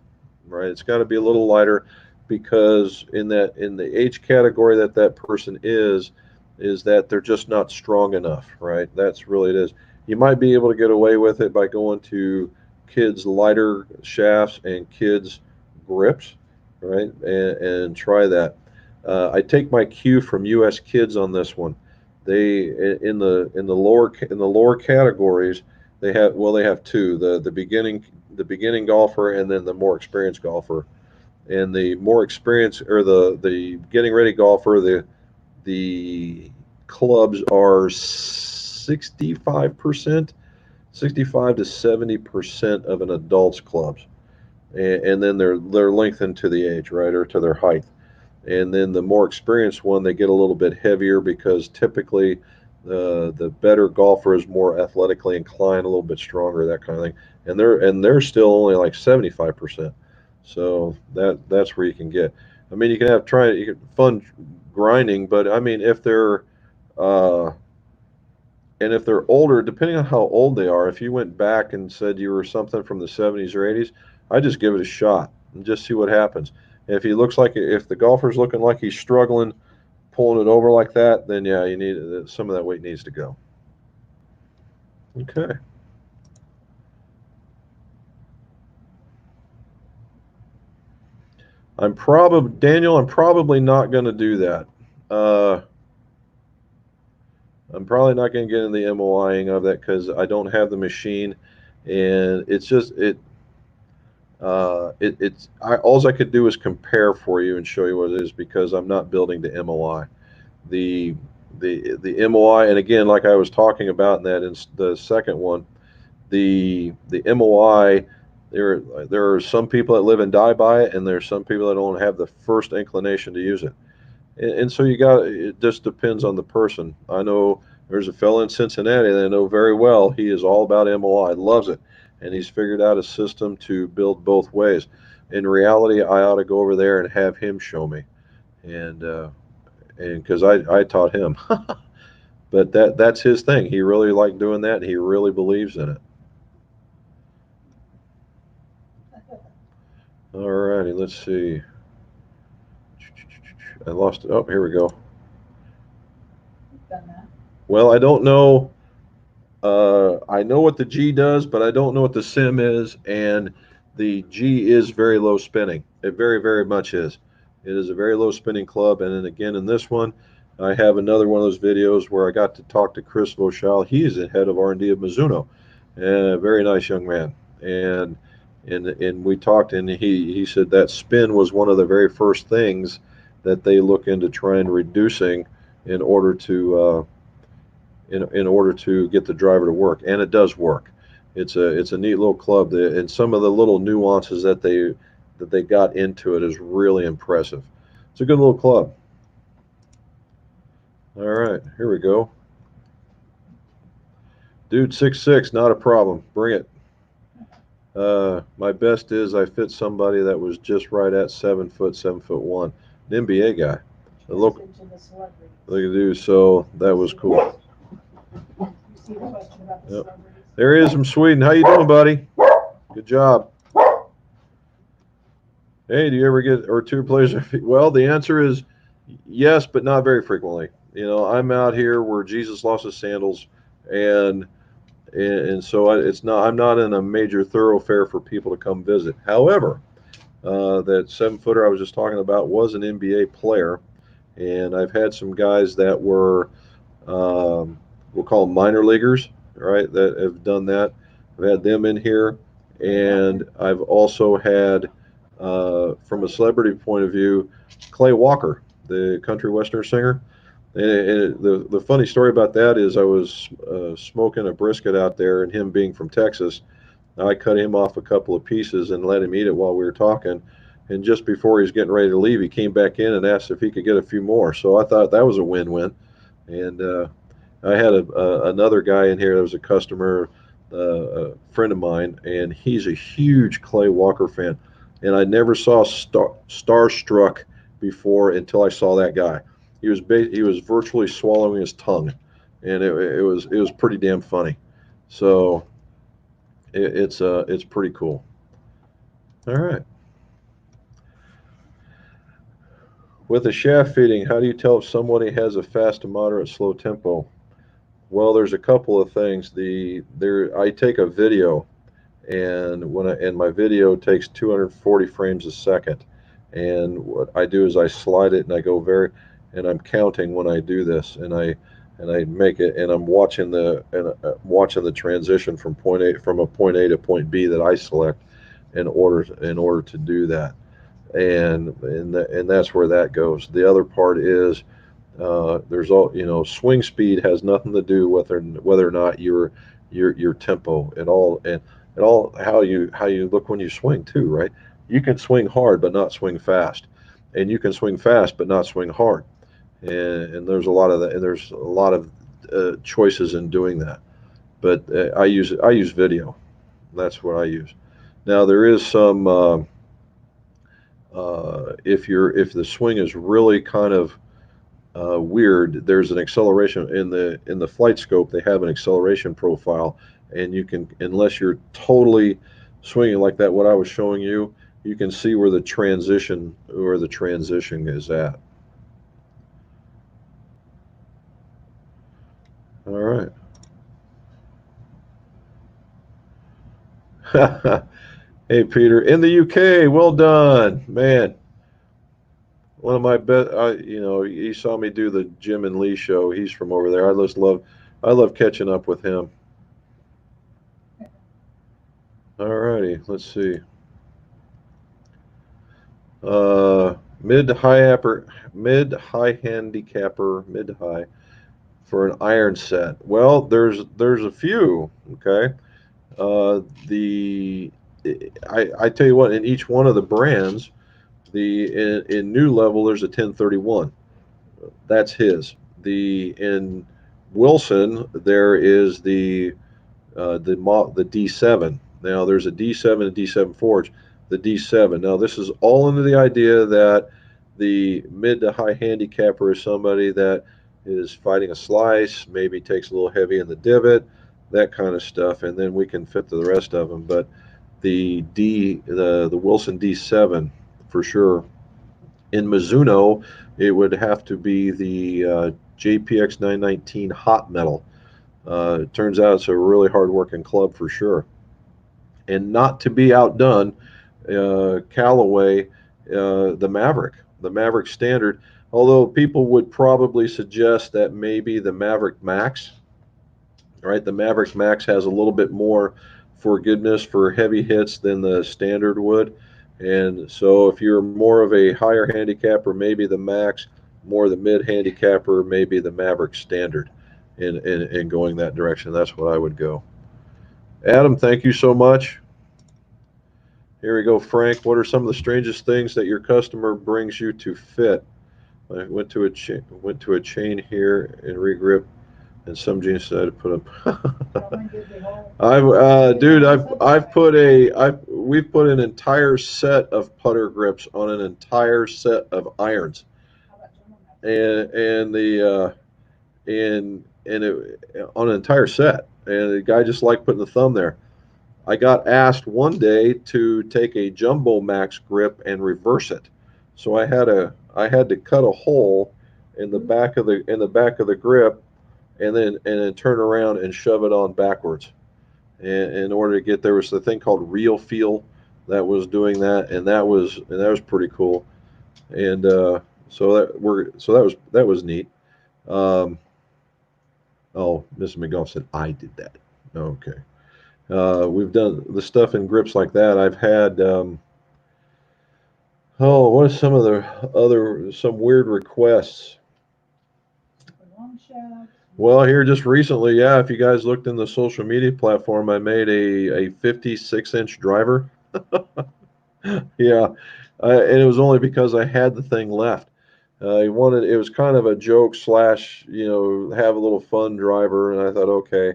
right. It's got to be a little lighter because in the age category that that person is that they're just not strong enough, right? That's really it is. You might be able to get away with it by going to kids lighter shafts and kids grips, right? And try that. I take my cue from U.S. Kids on this one. They in the lower categories they have two, the beginning golfer and then the more experienced golfer. And the more experienced or the getting ready golfer, the clubs are 65%, 65 to 70% of an adult's clubs, and then they're lengthened to the age, right, or to their height. And then the more experienced one, they get a little bit heavier because typically the better golfer is more athletically inclined, a little bit stronger, that kind of thing. And they're still only like 75%. So that's where you can get. I mean, you can have try you can fun grinding, but I mean, uh, if they're older, depending on how old they are, if you went back and said you were something from the 70s or 80s, I just give it a shot and just see what happens. If he looks like if the golfer's looking like he's struggling pulling it over like that, then yeah, you need some of that weight needs to go. Okay. I'm probably Daniel. I'm probably not going to do that. I'm probably not going to get into the MOIing of that because I don't have the machine, and it's just it's all I could do is compare for you and show you what it is because I'm not building the MOI. The the MOI, and again, like I was talking about in that in the second one, the MOI. There are some people that live and die by it, and there's some people that don't have the first inclination to use it. And so it just depends on the person. I know there's a fellow in Cincinnati that I know very well. He is all about MOI, loves it, and he's figured out a system to build both ways. In reality, I ought to go over there and have him show me, and because I taught him, but that's his thing. He really liked doing that, and he really believes in it. All righty, let's see. I lost it. Oh, here we go. Done that. Well, I don't know. I know what the G does, but I don't know what the sim is, and the G is very low spinning. It very, very much is. It is a very low spinning club, and then again in this one, I have another one of those videos where I got to talk to Chris Voschal. He is the head of R&D of Mizuno, and a very nice young man. And we talked, and he said that spin was one of the very first things that they look into trying reducing in order to in order to get the driver to work, and it does work. It's a neat little club, and some of the little nuances that they got into it is really impressive. It's a good little club. All right, here we go. Dude, 6'6", not a problem. Bring it. My best is I fit somebody that was just right at 7 foot, 7'1", an NBA guy. Look, Into the celebrities. look at you. So that was cool. You see the question about the Yep. celebrities? There he is from Sweden. How you doing, buddy? Good job. Hey, do you ever get or two players? Well, the answer is yes, but not very frequently. You know, I'm out here where Jesus lost his sandals, and and so it's not. I'm not in a major thoroughfare for people to come visit. However, that 7 footer I was just talking about was an NBA player, and I've had some guys that were we'll call them minor leaguers, right? That have done that. I've had them in here, and I've also had, from a celebrity point of view, Clay Walker, the country western singer. And the funny story about that is I was smoking a brisket out there, and him being from Texas, I cut him off a couple of pieces and let him eat it while we were talking. And just before he was getting ready to leave, he came back in and asked if he could get a few more. So I thought that was a win-win. And I had another guy in here that was a customer, a friend of mine, and he's a huge Clay Walker fan. And I never saw starstruck before until I saw that guy. He was virtually swallowing his tongue, and it was pretty damn funny. So it's pretty cool. All right. With a shaft feeding, how do you tell if somebody has a fast to moderate slow tempo? Well, there's a couple of things. I take a video, and my video takes 240 frames a second, and what I do is I slide it and I go and I'm counting when I do this, and I make it, and I'm watching watching the transition from a point A to point B that I select in order to do that, and that's where that goes. The other part is there's all swing speed has nothing to do with whether or not your tempo and all how you look when you swing too, right? You can swing hard but not swing fast, and you can swing fast but not swing hard, and there's a lot of that, and there's a lot of choices in doing that. But I use video. That's what I use. Now there is some if the swing is really kind of weird. There's an acceleration in the flight scope. They have an acceleration profile, and you can, unless you're totally swinging like that, what I was showing you, you can see where the transition is at. All right. Hey Peter, in the UK, well done, man. one of my best. You saw me do the Jim and Lee show. He's from over there. I love catching up with him. All righty, let's see. Uh, mid high upper, mid high handicapper, mid high for an iron set. Well, there's a few. Okay. The I tell you what, in each one of the brands, in new level there's a 1031. That's his. The in Wilson there is the D7. Now there's a D7 and D7 Forge. The D7. Now this is all under the idea that the mid to high handicapper is somebody that is fighting a slice, maybe takes a little heavy in the divot, that kind of stuff, and then we can fit to the rest of them. But the Wilson D7 for sure. In Mizuno, it would have to be the JPX 919 Hot Metal. It turns out it's a really hard working club for sure. And not to be outdone, Callaway, the Maverick Standard, although people would probably suggest that maybe the Maverick Max, right? The Maverick Max has a little bit more forgiveness for heavy hits than the Standard would. And so if you're more of a higher handicapper, maybe the Max, more the mid handicapper, maybe the Maverick Standard in going that direction. That's what I would go. Adam, thank you so much. Here we go, Frank. What are some of the strangest things that your customer brings you to fit? I went to a chain here and regrip, and some jeans decided to put them. We've put an entire set of putter grips on an entire set of irons, and the and it on an entire set, and the guy just liked putting the thumb there. I got asked one day to take a Jumbo Max grip and reverse it. So I had to cut a hole in the back of the grip and then turn around and shove it on backwards. And in order to get there was the thing called Real Feel that was doing that, and that was pretty cool. And that was neat. Um, oh, Mr. McGough said I did that. Okay. We've done the stuff in grips like that. I've had what are some of the other some weird requests? Well, here just recently, yeah. If you guys looked in the social media platform, I made a 56-inch driver. Yeah, and it was only because I had the thing left. I wanted it was kind of a joke slash have a little fun driver, and I thought okay.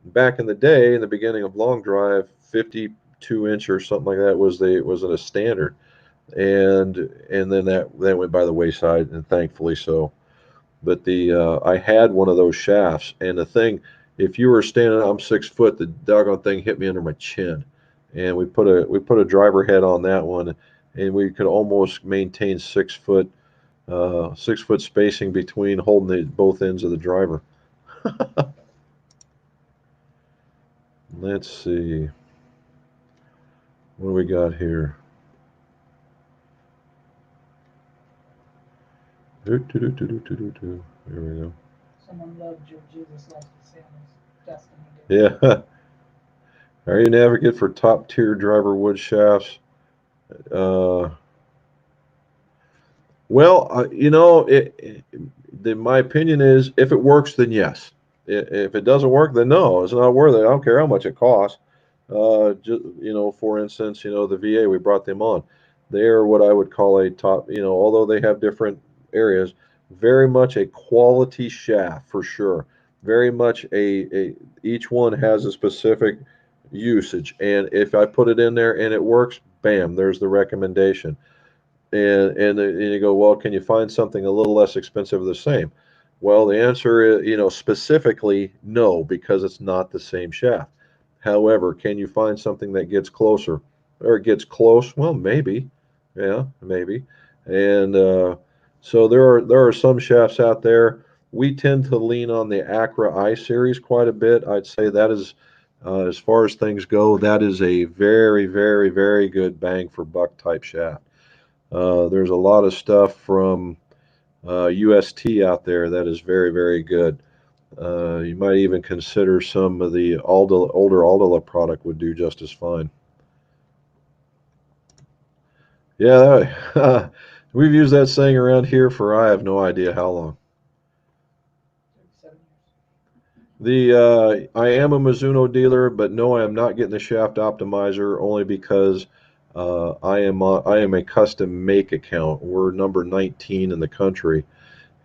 Back in the day, in the beginning of long drive, 52-inch or something like that was a standard, and then that went by the wayside, and thankfully so. But the I had one of those shafts, and the thing, if you were standing, I'm 6 foot, the doggone thing hit me under my chin, and we put a driver head on that one, and we could almost maintain 6 foot 6 foot spacing between holding both ends of the driver. Let's see. What do we got here? There we go. Someone loved your Jesus loves the Sandals. Dustin. Yeah. Are you an advocate for top tier driver wood shafts? Uh, well, my opinion is if it works, then yes. If it doesn't work, then no. It's not worth it. I don't care how much it costs. Just for instance, the VA we brought them on. They are what I would call a top. Although they have different areas, very much a quality shaft for sure. Very much a each one has a specific usage, and if I put it in there and it works, bam, there's the recommendation. And you go, well, can you find something a little less expensive or the same? Well, the answer is, specifically no, because it's not the same shaft. However, can you find something that gets closer or gets close? Well, maybe, yeah, maybe. And so there are some shafts out there. We tend to lean on the Acra I series quite a bit. I'd say that is, as far as things go, that is a very, very, very good bang for buck type shaft. There's a lot of stuff from UST out there that is very, very good. You might even consider some of the older Aldila product would do just as fine. Yeah, we've used that saying around here for I have no idea how long. 7 years. I am a Mizuno dealer, but no, I am not getting the shaft optimizer only because I am a custom make account. We're number 19 in the country,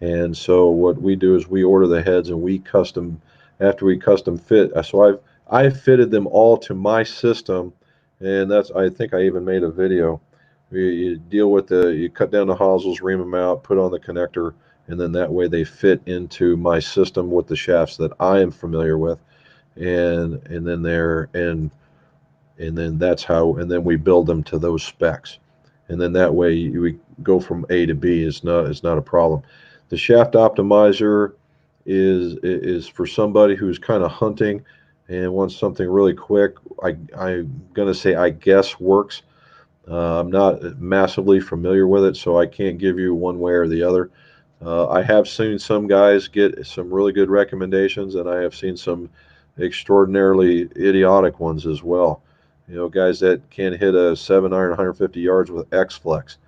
and so what we do is we order the heads and we custom after we custom fit. So I've fitted them all to my system, and that's I think I even made a video. You deal with you cut down the hosels, ream them out, put on the connector, and then that way they fit into my system with the shafts that I am familiar with, and then there and then that's how and then we build them to those specs, and then that way we go from A to B. It's not a problem. The shaft optimizer is for somebody who's kind of hunting and wants something really quick. I'm gonna say I guess works. I'm not massively familiar with it, so I can't give you one way or the other. I have seen some guys get some really good recommendations, and I have seen some extraordinarily idiotic ones as well. Guys that can hit a 7 iron 150 yards with X Flex,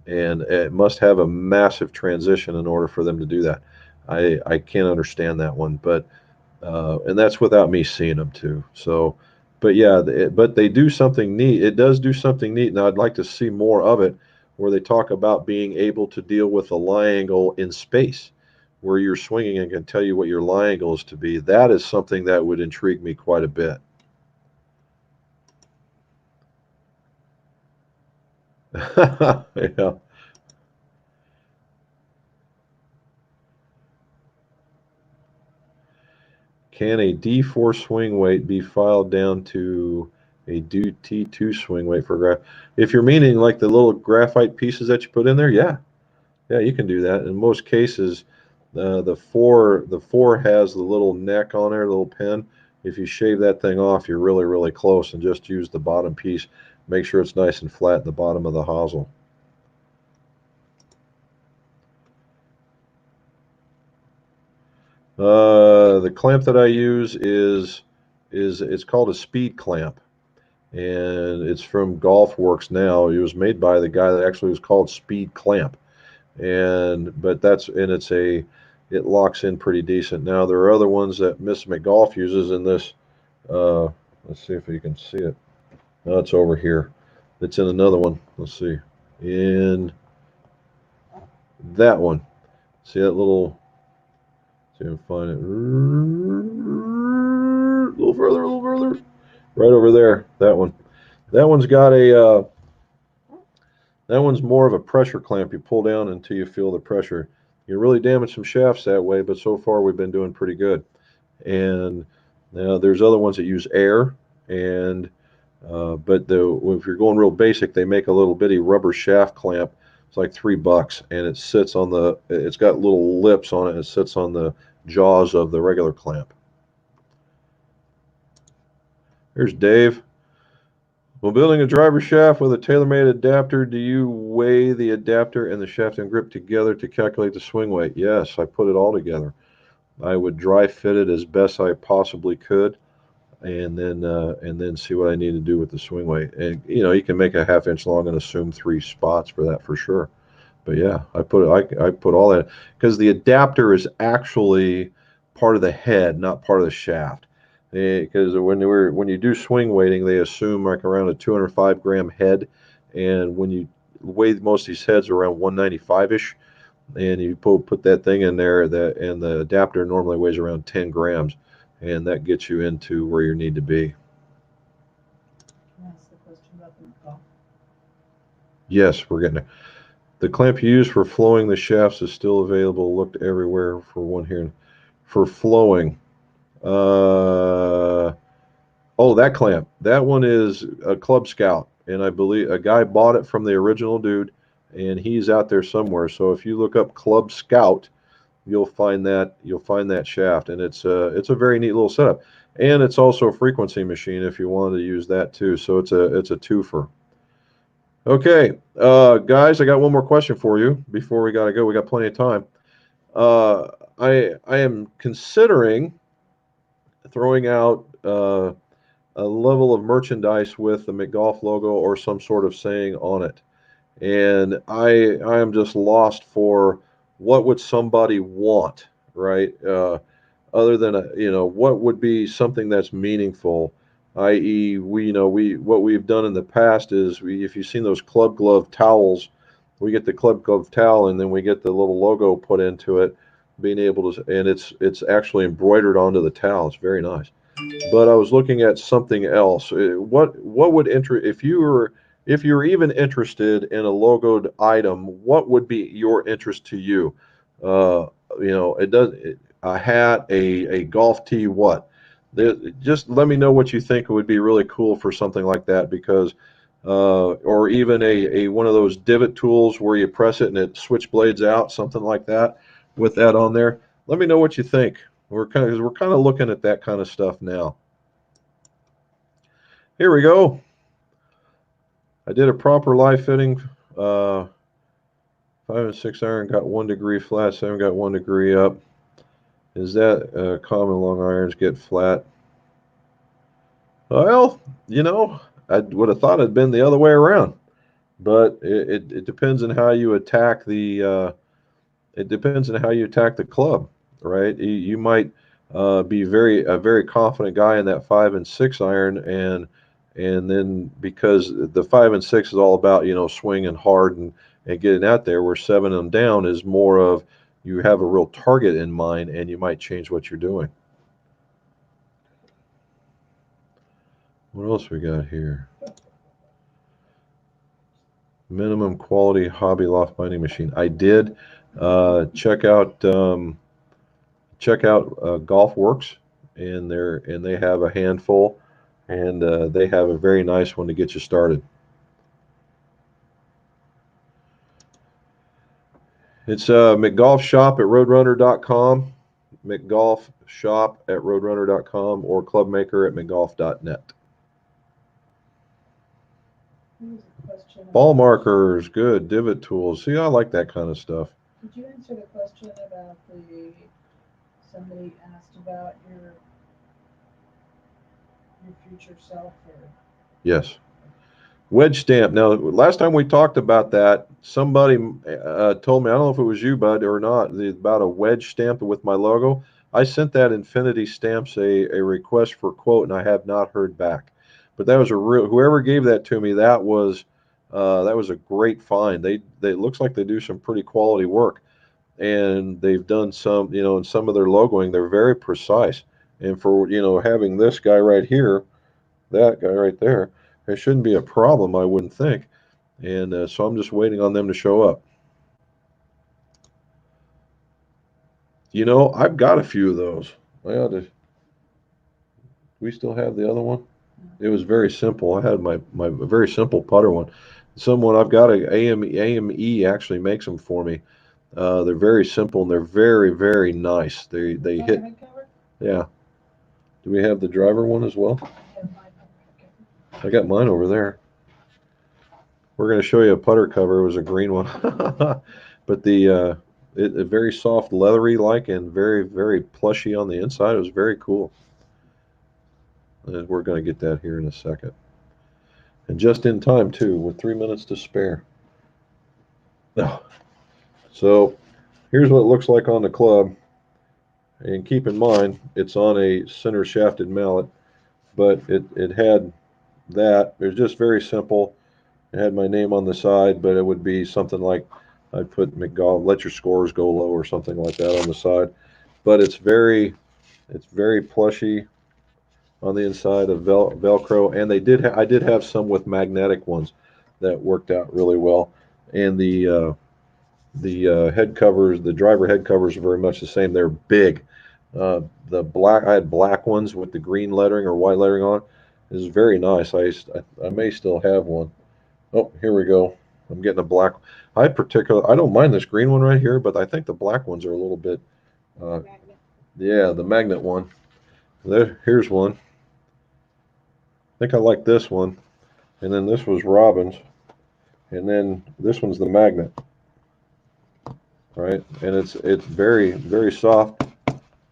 and it must have a massive transition in order for them to do that. I can't understand that one, but and that's without me seeing them too. So, but yeah, but they do something neat. It does do something neat, and I'd like to see more of it, where they talk about being able to deal with a lie angle in space, where you're swinging and can tell you what your lie angle is to be. That is something that would intrigue me quite a bit. Yeah. Can a D4 swing weight be filed down to a T2 swing weight for graph? If you're meaning like the little graphite pieces that you put in there, yeah, yeah, you can do that. In most cases, the four has the little neck on there, the little pin. If you shave that thing off, you're really, really close, and just use the bottom piece. Make sure it's nice and flat at the bottom of the hosel. The clamp that I use is it's called a speed clamp, and it's from Golf Works now. It was made by the guy that actually was called Speed Clamp, and but that's and it locks in pretty decent. Now there are other ones that Miss McGolf uses in this. Uh, let's see if you can see it. No, it's over here. It's in another one. Let's see. In that one. See that little. See if I can find it. A little further. A little further. Right over there. That one. That one's got a. That one's more of a pressure clamp. You pull down until you feel the pressure. You really damage some shafts that way, but so far we've been doing pretty good. And now there's other ones that use air, and but if you're going real basic, they make a little bitty rubber shaft clamp. It's like $3, and it sits on the. It's got little lips on it. And it sits on the jaws of the regular clamp. There's Dave. When building a driver shaft with a tailor-made adapter, do you weigh the adapter and the shaft and grip together to calculate the swing weight? Yes, I put it all together. I would dry fit it as best I possibly could, and then see what I need to do with the swing weight. And you can make a half-inch long and assume 3 spots for that for sure. But yeah, I put all that because the adapter is actually part of the head, not part of the shaft. Because when you do swing weighting, they assume like around a 205-gram head, and when you weigh most of these heads are around 195 ish, and you put that thing in there and the adapter normally weighs around 10 grams, and that gets you into where you need to be. Can I ask the question about the golf? Yes, we're getting there. The clamp you use for flowing the shafts is still available. Looked everywhere for one here. For flowing. Uh, oh, that clamp. That one is a Club Scout, and I believe a guy bought it from the original dude, and he's out there somewhere. So if you look up Club Scout, you'll find that shaft, and it's a very neat little setup, and it's also a frequency machine if you wanted to use that too. So it's a twofer. Okay, guys, I got one more question for you before we gotta go. We got plenty of time. Uh, I am considering throwing out a level of merchandise with the McGolf logo or some sort of saying on it, and I am just lost for what would somebody want, right? Other than what would be something that's meaningful, i.e., we what we've done in the past is if you've seen those club glove towels, we get the club glove towel and then we get the little logo put into it, being able to, and it's actually embroidered onto the towel. It's very nice. But I was looking at something else. What would interest if you were even interested in a logoed item? What would be your interest to you? Uh, it does a hat, a golf tee, what? Just let me know what you think would be really cool for something like that because. Or even a one of those divot tools where you press it and it switchblades out, something like that, with that on there. Let me know what you think. We're kind of looking at that kind of stuff now. Here we go. I did a proper live fitting. 5 and 6 iron got 1 degree flat. 7 got 1 degree up. Is that common long irons get flat? Well, I would have thought it'd been the other way around, but it depends on how you attack the club, right? You might be a very confident guy in that 5 and 6 iron, and then because the 5 and 6 is all about swinging hard and getting out there, where 7 and down is more of you have a real target in mind, and you might change what you're doing. What else we got here? Minimum quality hobby loft binding machine. I did check out. Golf Works, and they have a handful, and they have a very nice one to get you started. It's McGolf Shop at Roadrunner.com, McGolf Shop at Roadrunner.com, or Clubmaker at McGolf.net. Ball markers, good. Divot tools. See, I like that kind of stuff. Did you answer the question about somebody asked about your future self or? Yes. Wedge stamp. Now, last time we talked about that, somebody told me, I don't know if it was you, Bud, or not, about a wedge stamp with my logo. I sent that Infinity Stamps a request for quote, and I have not heard back. But that was whoever gave that to me. That was a great find. They looks like they do some pretty quality work, and they've done some, in some of their logoing, they're very precise. And for having this guy right here, that guy right there, it shouldn't be a problem, I wouldn't think. And so I'm just waiting on them to show up. I've got a few of those. I ought to. We still have the other one. It was very simple. I had my very simple putter one. Someone I've got a AME actually makes them for me. They're very simple and they're very very nice. They hit. Yeah. Do we have the driver one as well? I got mine over there. We're going to show you a putter cover. It was a green one, but it very soft, leathery like, and very very plushy on the inside. It was very cool. And we're going to get that here in a second, and just in time too, with 3 minutes to spare. So here's what it looks like on the club, and keep in mind it's on a center shafted mallet, but it had that. It was just very simple. It had my name on the side, but it would be something like I put McGolf, let your scores go low or something like that on the side. But it's very plushy on the inside of Velcro, and I did have some with magnetic ones that worked out really well. And the head covers, the driver head covers are very much the same. They're big. I had black ones with the green lettering or white lettering on. It was very nice. I may still have one. Oh, here we go. I'm getting a black. I don't mind this green one right here, but I think the black ones are a little bit. Uh, yeah, the magnet one. Here's one. I think I like this one, and then this was Robin's. and then this one's the magnet, right? And it's very very soft,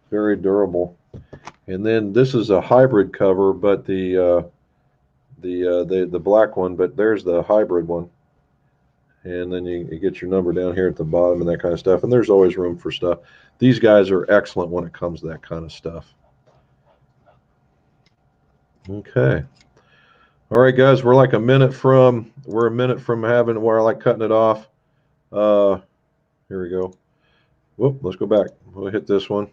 very durable. And then this is a hybrid cover, but the black one, but there's the hybrid one. And then you get your number down here at the bottom and that kind of stuff. And there's always room for stuff. These guys are excellent when it comes to that kind of stuff. Okay. All right, guys, we're a minute from having where I like cutting it off. Uh, Here we go. Whoop, let's go back. We'll hit this one.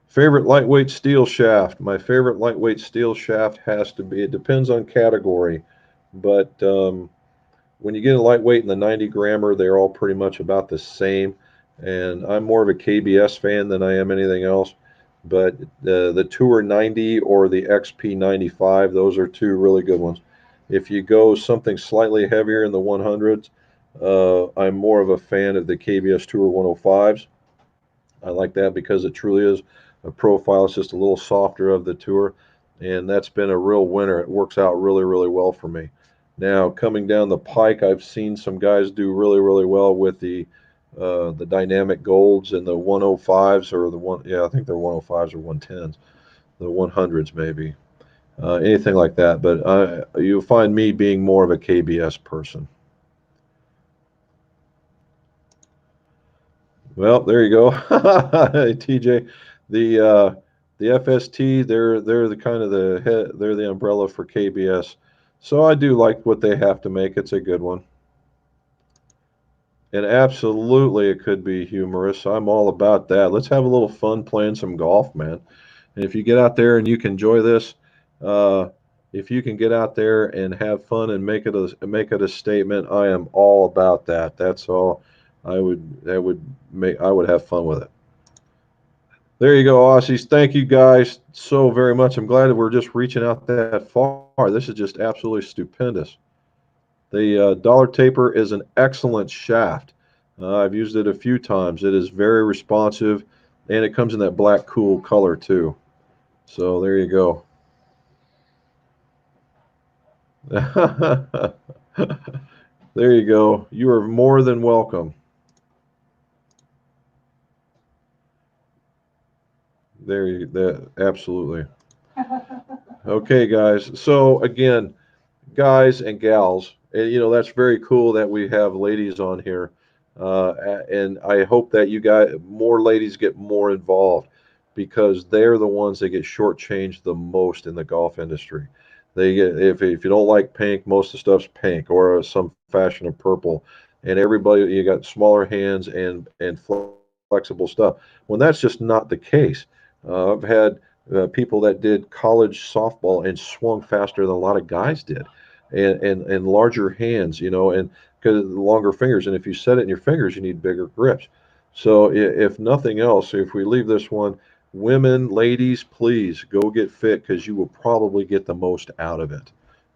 Favorite lightweight steel shaft. My favorite lightweight steel shaft has to be, it depends on category, but when you get a lightweight and the 90 grammer, they're all pretty much about the same. And I'm more of a KBS fan than I am anything else. But the Tour 90 or the XP 95, those are two really good ones. If you go something slightly heavier in the 100s, I'm more of a fan of the KBS Tour 105s. I like that because it truly is a profile. It's just a little softer of the Tour, and that's been a real winner. It works out really, really well for me. Now, coming down the pike, I've seen some guys do really, really well with the dynamic golds and the 105s or the one. Yeah, I think they're 105s or 110s, the 100s maybe, anything like that. But you'll find me being more of a KBS person. Well, there you go, TJ. The FST, they're the kind of the head, they're the umbrella for KBS. So I do like what they have to make. It's a good one. And absolutely, it could be humorous. I'm all about that. Let's have a little fun playing some golf, man. And if you get out there and you can enjoy this, uh, if you can get out there and have fun and make it a statement, I am all about that. That's all. I would have fun with it. There you go, Aussies. Thank you guys so very much. I'm glad that we're just reaching out that far. This is just absolutely stupendous. The dollar taper is an excellent shaft. I've used it a few times. It is very responsive, and it comes in that black cool color too. So there you go. There you go. You are more than welcome. There you that absolutely. Okay, guys. So again, guys and gals, and that's very cool that we have ladies on here, and I hope that you guys, more ladies, get more involved because they're the ones that get shortchanged the most in the golf industry. They get if you don't like pink, most of the stuff's pink or some fashion of purple, and everybody you got smaller hands and flexible stuff. When that's just not the case. I've had people that did college softball and swung faster than a lot of guys did and larger hands, and because longer fingers. And if you set it in your fingers, you need bigger grips. So if nothing else, if we leave this one, women, ladies, please go get fit because you will probably get the most out of it.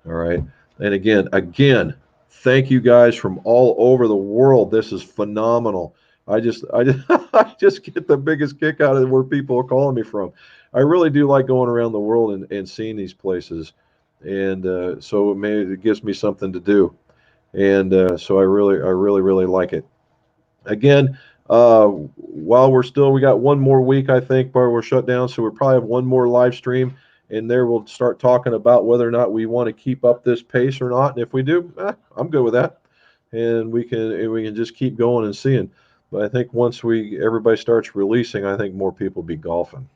All right. And again, thank you guys from all over the world. This is phenomenal. I just I just get the biggest kick out of where people are calling me from. I really do like going around the world and seeing these places, and so maybe it gives me something to do, and so I really like it. Again, while we got one more week, I think, where we're shut down, so we'll probably have one more live stream, and there we'll start talking about whether or not we want to keep up this pace or not. And if we do, I'm good with that, and we can just keep going and seeing. But I think once we everybody starts releasing, I think more people will be golfing.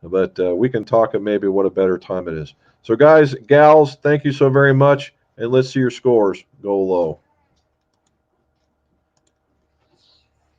But we can talk at maybe what a better time it is. So, guys, gals, thank you so very much, and let's see your scores go low.